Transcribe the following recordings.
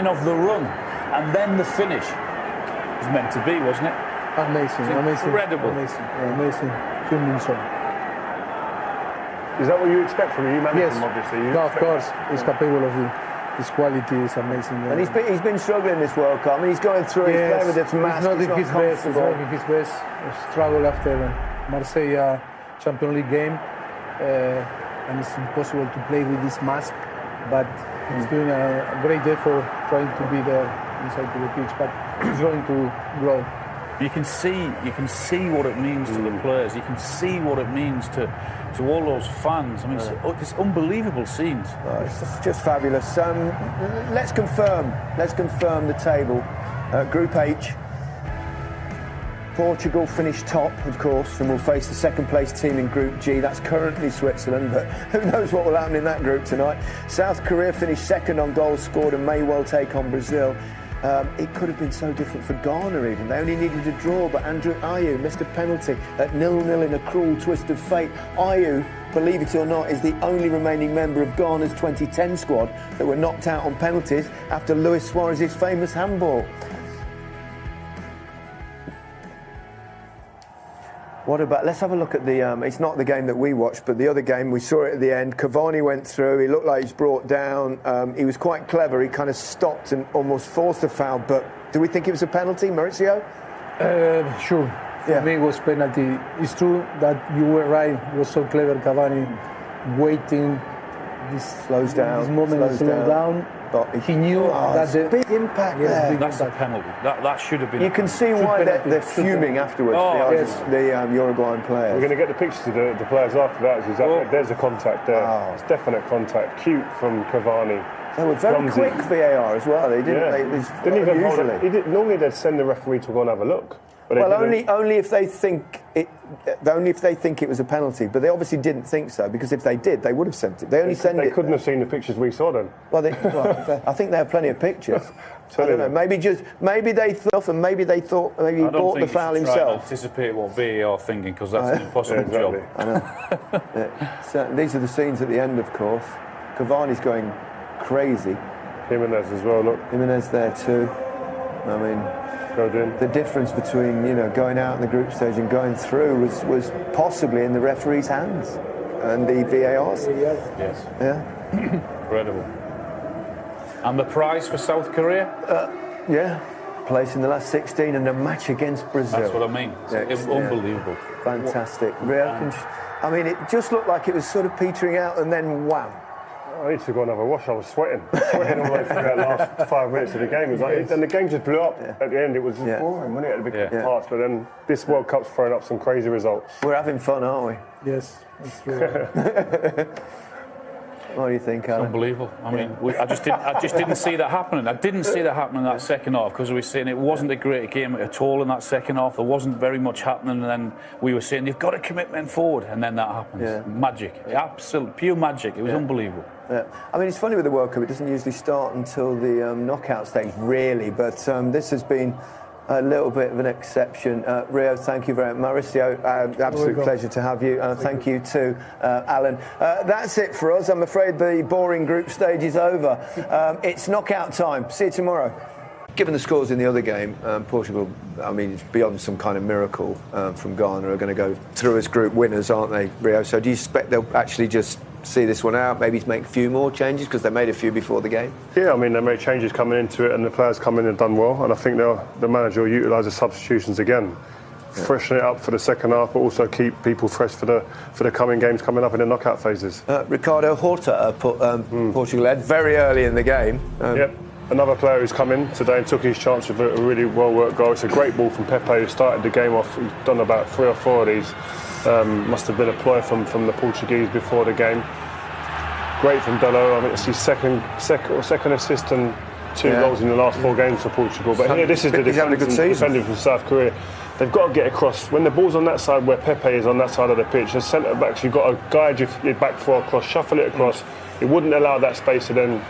of the run, and then the finish. It was meant to be, wasn't it? Amazing, amazing. Incredible. Amazing. Heung-min. Is that what you expect from him? You manage Yes. him, obviously. No, of course. He's capable of it. His quality is amazing. And he's been struggling this World Cup. I mean, he's going through. He's playing with this mask. He's not in his best. He's comfortable. not in his best. Struggle after Marseille Champions League game, and it's impossible to play with this mask. But he's doing a great effort trying to be there inside to the pitch. But he's going to grow. You can see what it means to the players. You can see what it means to all those fans. I mean, it's unbelievable scenes. It's just fabulous. Let's confirm the table. Group H. Portugal finished top, of course, and will face the second place team in Group G. That's currently Switzerland, but who knows what will happen in that group tonight. South Korea finished second on goals scored and may well take on Brazil. It could have been so different for Ghana even. They only needed a draw, but Andrew Ayew missed a penalty at 0-0 in a cruel twist of fate. Ayew, believe it or not, is the only remaining member of Ghana's 2010 squad that were knocked out on penalties after Luis Suarez's famous handball. What about, let's have a look at the, it's not the game that we watched, but the other game, we saw it at the end. Cavani went through, he looked like he was brought down. He was quite clever, he kind of stopped and almost forced a foul, but do we think it was a penalty, Maurizio? Sure. For me, it was penalty. It's true that you were right, it was so clever, Cavani waiting. This moment slow down. But he knew that the big impact there. That's a penalty. That should have been. You can see why they're fuming afterwards. The Uruguayan players. We're going to get the pictures of the players after that. There's a contact there. Oh. It's definite contact. Cute from Cavani. They were very quick VAR as well. They didn't. Yeah. Didn't even hold it. Normally they'd send the referee to go and have a look. Well, only if they think it was a penalty, but they obviously didn't think so, because if they did, they would have sent it. They couldn't have seen the pictures we saw then. Well, I think they have plenty of pictures. I don't know. Maybe they thought, and maybe he bought the foul himself. Anticipate what VAR are thinking, because that's an impossible job. I know. So these are the scenes at the end, of course. Cavani's going crazy. Jimenez as well. Look. Jimenez there too. I mean. The difference between going out in the group stage and going through was possibly in the referee's hands and the VAR's. Yes. Yeah. Incredible. And the prize for South Korea? Place in the last 16 and a match against Brazil. That's what I mean. It's unbelievable. Fantastic. I mean, it just looked like it was sort of petering out, and then wham. I need to go and have a wash. I was sweating all the way through that last 5 minutes of the game. It was like, and the game just blew up at the end. It was just boring, wasn't it, at the big parts? But then this World Cup's throwing up some crazy results. We're having fun, aren't we? Yes, that's true. What do you think, Alan? It's unbelievable. I mean, I just didn't see that happening. I didn't see that happening in that second half, because we were saying it wasn't a great game at all in that second half. There wasn't very much happening, and then we were saying you've got to commit men forward, and then that happens. Yeah. Magic, absolute pure magic. It was unbelievable. Yeah. I mean, it's funny with the World Cup. It doesn't usually start until the knockout stage, really. But this has been a little bit of an exception. Rio, thank you very much. Mauricio, absolute pleasure to have you. Thank you to Alan. That's it for us. I'm afraid the boring group stage is over. It's knockout time. See you tomorrow. Given the scores in the other game, Portugal, I mean, it's beyond some kind of miracle from Ghana, are going to go through as group winners, aren't they, Rio? So do you expect they'll actually just see this one out, maybe make a few more changes, because they made a few before the game? Yeah, I mean, they made changes coming into it, and the players come in and done well, and I think the manager will utilise the substitutions again, freshen it up for the second half, but also keep people fresh for the coming games coming up in the knockout phases. Ricardo Horta put Portugal ahead very early in the game. Yep. Another player who's come in today and took his chance with a really well-worked goal. It's a great ball from Pepe, who started the game off. He's done about 3 or 4 of these. Must have been a ploy from the Portuguese before the game. Great from Delo. I mean, it's his second assist and 2 goals in the last 4 games for Portugal. But here, this is the defending from South Korea. They've got to get across. When the ball's on that side where Pepe is on that side of the pitch, as centre backs, you've got to guide your back 4 across, shuffle it across. It wouldn't allow that space to then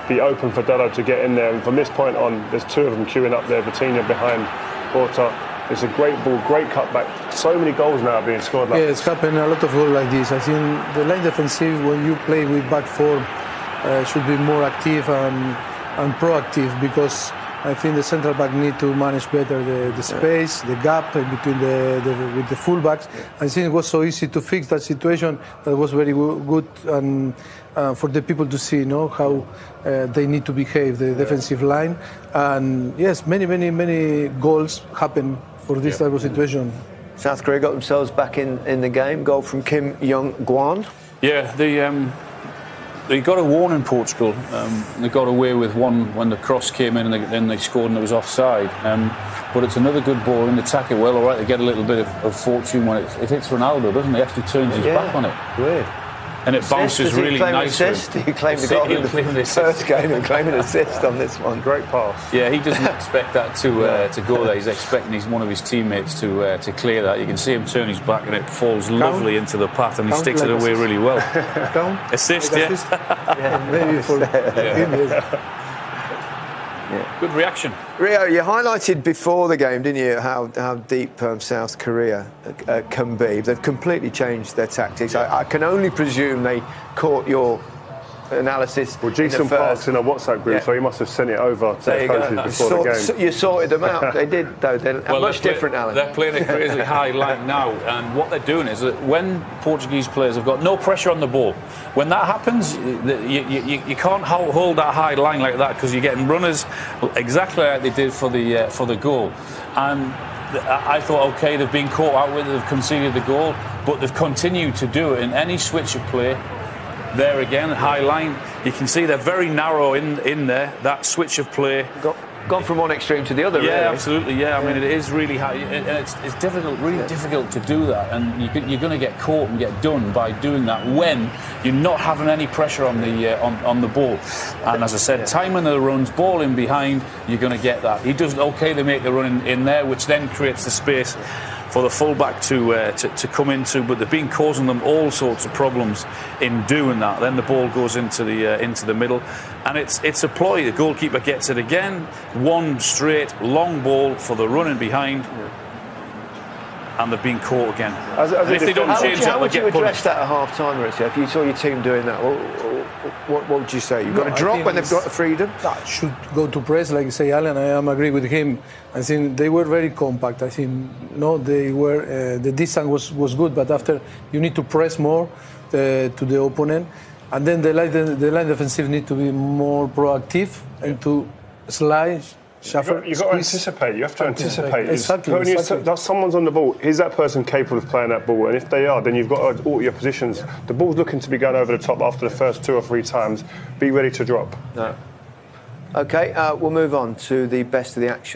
be open for Delo to get in there. And from this point on, there's 2 of them queuing up there. Vitinha behind Horta. It's a great ball, great cutback. So many goals now are being scored. It's happened a lot of goals like this. I think the line defensive, when you play with back 4, should be more active and and proactive, because I think the central back need to manage better the space, the gap between with the fullbacks. I think it was so easy to fix that situation. That was very good, and for the people to see, how they need to behave, the defensive line. And yes, many goals happen for this type of situation. South Korea got themselves back in the game. Goal from Kim Young-gwan. Yeah, they got a warning, Portugal. They got away with one when the cross came in, and then they scored and it was offside. But it's another good ball, and they attack it well. All right, they get a little bit of fortune when it hits Ronaldo, doesn't it? He actually turns his back on it. Weird. And it bounces really nicely. He claimed the goal in the first game and claimed an assist on this one. Great pass. Yeah, he doesn't expect that to go there. He's expecting one of his teammates to clear that. You can see him turn his back, and it falls lovely into the path, and he sticks it away really well. Assist, yeah. Maybe for Good reaction. Rio, you highlighted before the game, didn't you, how deep South Korea can be. They've completely changed their tactics. I can only presume they caught your analysis. Well, Jason Park's in a WhatsApp group, so he must have sent it over to the coaches before the game. You sorted them out. They did, though. They're much different, Alan. They're playing a crazy high line now, and what they're doing is that when Portuguese players have got no pressure on the ball, when that happens, you can't hold that high line like that, because you're getting runners exactly like they did for the goal. And I thought, OK, they've been caught out with it, they've conceded the goal, but they've continued to do it in any switch of play. There again, high line. You can see they're very narrow in there. That switch of play. Gone from one extreme to the other. Yeah, really. Absolutely. Yeah, I mean, it is really high, and it's difficult, really difficult to do that. And you're going to get caught and get done by doing that when you're not having any pressure on the ball. And as I said, timing the runs, ball in behind, you're going to get that. He doesn't. OK, they make the run in there, which then creates the space for the fullback to come into, but they've been causing them all sorts of problems in doing that. Then the ball goes into the middle, and it's a ploy. The goalkeeper gets it again, one straight long ball for the running behind, and they've been caught again. If they don't change that, how would you address punished. that at half time, Maurizio? If you saw your team doing that, what would you say? You've got to drop when they've got the freedom? That should go to press, like say Alan. I am agree with him. I think they were very compact. I think they were the distance was good, but after you need to press more to the opponent, and then the line defensive need to be more proactive and to slide. You've got to anticipate. You have to anticipate. Exactly. When someone's on the ball, is that person capable of playing that ball? And if they are, then you've got to alter your positions. The ball's looking to be going over the top after the first 2 or 3 times. Be ready to drop. No. OK, we'll move on to the best of the action.